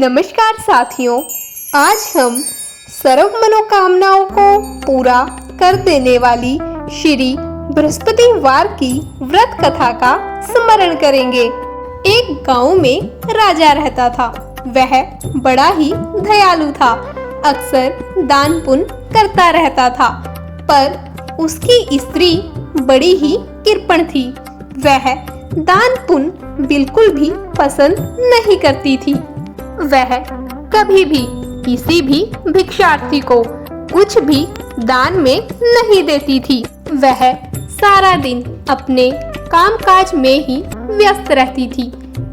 नमस्कार साथियों, आज हम सर्व मनोकामनाओं को पूरा कर देने वाली श्री बृहस्पतिवार की व्रत कथा का स्मरण करेंगे। एक गांव में राजा रहता था। वह बड़ा ही दयालु था, अक्सर दान पुण्य करता रहता था, पर उसकी स्त्री बड़ी ही कृपण थी। वह दान पुण्य बिल्कुल भी पसंद नहीं करती थी। वह कभी भी किसी भी भिक्षार्थी को कुछ भी दान में नहीं देती थी। वह सारा दिन अपने कामकाज में ही व्यस्त रहती थी।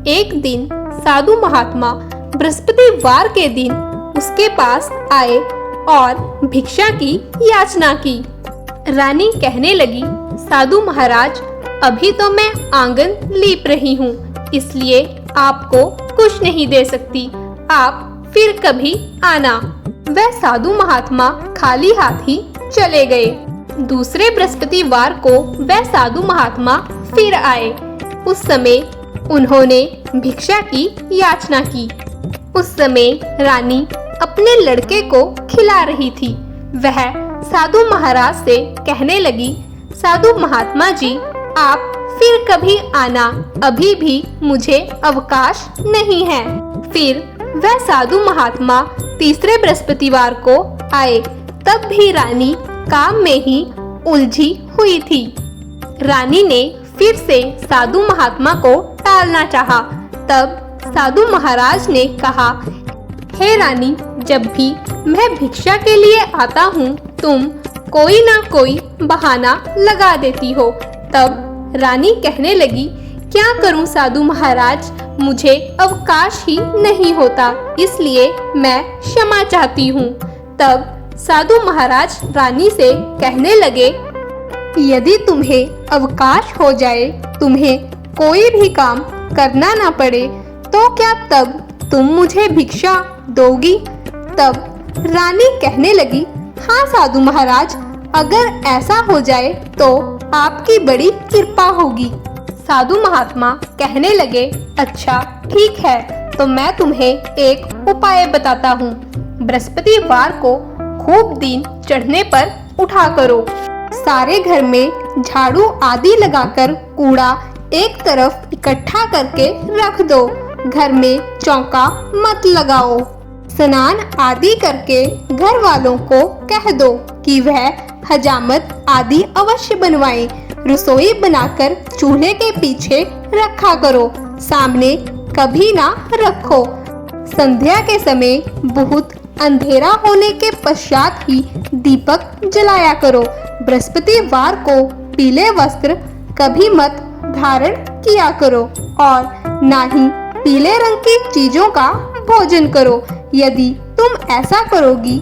एक दिन साधु महात्मा बृहस्पतिवार के दिन उसके पास आए और भिक्षा की याचना की। रानी कहने लगी, साधु महाराज, अभी तो मैं आंगन लीप रही हूँ, इसलिए आपको कुछ नहीं दे सकती। आप फिर कभी आना। वह साधु महात्मा खाली हाथ ही चले गए। दूसरे बृहस्पतिवार को वह साधु महात्मा फिर आए। उस समय उन्होंने भिक्षा की याचना की। उस समय रानी अपने लड़के को खिला रही थी। वह साधु महाराज से कहने लगी, साधु महात्मा जी, आप फिर कभी आना, अभी भी मुझे अवकाश नहीं है। फिर वह साधु महात्मा तीसरे बृहस्पतिवार को आए। तब भी रानी काम में ही उलझी हुई थी। रानी ने फिर से साधु महात्मा को टालना चाहा। तब साधु महाराज ने कहा, हे रानी, जब भी मैं भिक्षा के लिए आता हूँ, तुम कोई ना कोई बहाना लगा देती हो। तब रानी कहने लगी, क्या करूं साधु महाराज, मुझे अवकाश ही नहीं होता, इसलिए मैं क्षमा चाहती हूँ। तब साधु महाराज रानी से कहने लगे, यदि तुम्हें अवकाश हो जाए, तुम्हें कोई भी काम करना ना पड़े, तो क्या तब तुम मुझे भिक्षा दोगी? तब रानी कहने लगी, हाँ साधु महाराज, अगर ऐसा हो जाए तो आपकी बड़ी कृपा होगी। साधु महात्मा कहने लगे, अच्छा ठीक है, तो मैं तुम्हें एक उपाय बताता हूँ। बृहस्पतिवार को खूब दिन चढ़ने पर उठा करो। सारे घर में झाड़ू आदि लगाकर कूड़ा एक तरफ इकट्ठा करके रख दो। घर में चौका मत लगाओ। स्नान आदि करके घर वालों को कह दो कि वह हजामत आदि अवश्य बनवाएं। रसोई बनाकर चूल्हे के पीछे रखा करो, सामने कभी ना रखो। संध्या के समय बहुत अंधेरा होने के पश्चात ही दीपक जलाया करो। बृहस्पतिवार को पीले वस्त्र कभी मत धारण किया करो और ना ही पीले रंग की चीजों का भोजन करो। यदि तुम ऐसा करोगी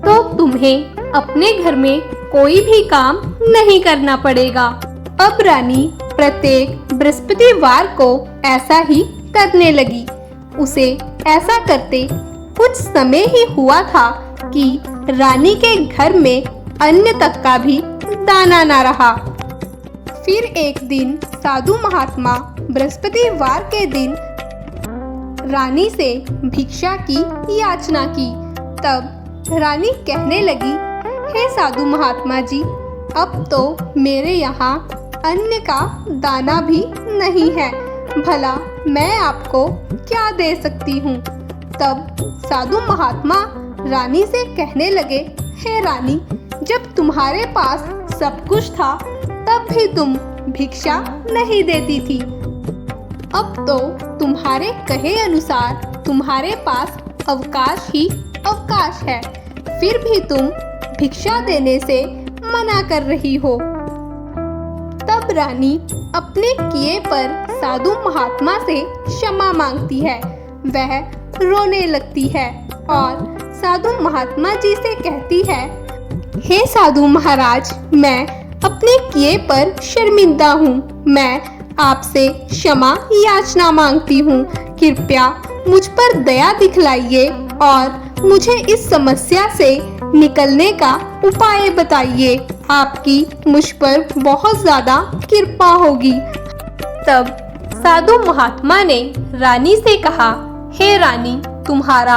तो तुम्हें अपने घर में कोई भी काम नहीं करना पड़ेगा। अब रानी प्रत्येक बृहस्पतिवार को ऐसा ही करने लगी। उसे ऐसा करते कुछ समय ही हुआ था कि रानी के घर में अन्न तक का भी दाना न रहा। फिर एक दिन साधु महात्मा बृहस्पतिवार के दिन रानी से भिक्षा की याचना की। तब रानी कहने लगी, हे साधु महात्मा जी, अब तो मेरे यहाँ अन्न का दाना भी नहीं है, भला मैं आपको क्या दे सकती हूँ? तब साधु महात्मा रानी से कहने लगे, हे रानी, जब तुम्हारे पास सब कुछ था तब भी तुम भिक्षा नहीं देती थी। अब तो तुम्हारे कहे अनुसार तुम्हारे पास अवकाश ही अवकाश है, फिर भी तुम भिक्षा देने से मना कर रही हो। तब रानी अपने किए पर साधु महात्मा से क्षमा मांगती है। वह रोने लगती है और साधु महात्मा जी से कहती है, हे साधु महाराज, मैं अपने किए पर शर्मिंदा हूँ। मैं आपसे क्षमा याचना मांगती हूँ। कृपया मुझ पर दया दिखलाइए और मुझे इस समस्या से निकलने का उपाय बताइए। आपकी मुझ पर बहुत ज्यादा कृपा होगी। तब साधु महात्मा ने रानी से कहा, हे रानी, तुम्हारा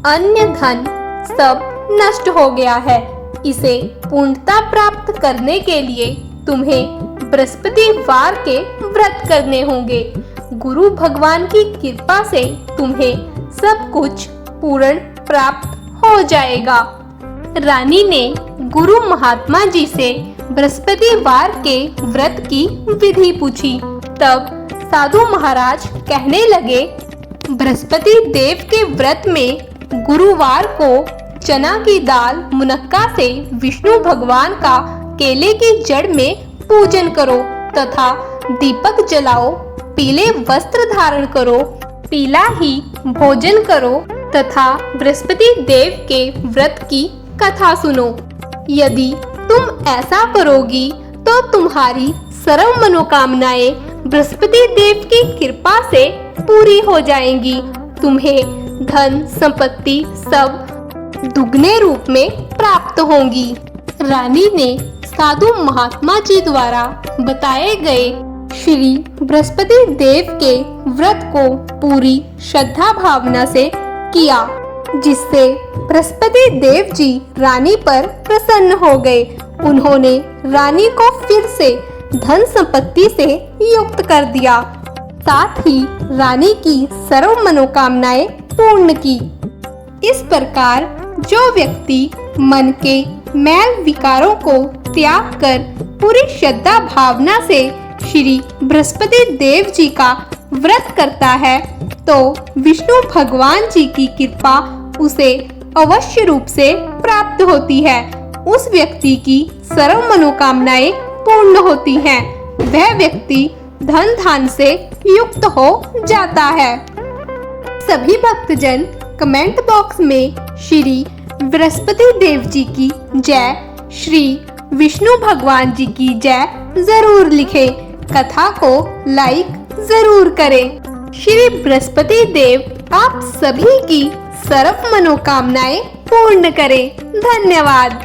अन्य धन सब नष्ट हो गया है। इसे पूर्णता प्राप्त करने के लिए तुम्हें बृहस्पतिवार के व्रत करने होंगे। गुरु भगवान की कृपा से तुम्हें सब कुछ पूर्ण प्राप्त हो जाएगा। रानी ने गुरु महात्मा जी से बृहस्पतिवार के व्रत की विधि पूछी। तब साधु महाराज कहने लगे, बृहस्पति देव के व्रत में गुरुवार को चना की दाल मुनक्का से विष्णु भगवान का केले की जड़ में पूजन करो तथा दीपक जलाओ, पीले वस्त्र धारण करो, पीला ही भोजन करो तथा बृहस्पति देव के व्रत की कथा सुनो। यदि तुम ऐसा करोगी तो तुम्हारी सर्व मनोकामनाएं बृहस्पति देव की कृपा से पूरी हो जाएंगी। तुम्हें धन संपत्ति सब दुगने रूप में प्राप्त होंगी। रानी ने साधु महात्मा जी द्वारा बताए गए श्री बृहस्पति देव के व्रत को पूरी श्रद्धा भावना से किया, जिससे बृहस्पति देव जी रानी पर प्रसन्न हो गए। उन्होंने रानी को फिर से धन संपत्ति से युक्त कर दिया, साथ ही रानी की सर्व मनोकामनाएं पूर्ण की। इस प्रकार जो व्यक्ति मन के मैल विकारों को त्याग कर पूरी श्रद्धा भावना से श्री बृहस्पति देव जी का व्रत करता है, तो विष्णु भगवान जी की कृपा उसे अवश्य रूप से प्राप्त होती है। उस व्यक्ति की सर्व मनोकामनाएं पूर्ण होती हैं। वह व्यक्ति धन धान से युक्त हो जाता है। सभी भक्तजन कमेंट बॉक्स में श्री बृहस्पति देव जी की जय, श्री विष्णु भगवान जी की जय जरूर लिखें। कथा को लाइक जरूर करें। श्री बृहस्पति देव आप सभी की सर्व मनोकामनाएं पूर्ण करें। धन्यवाद।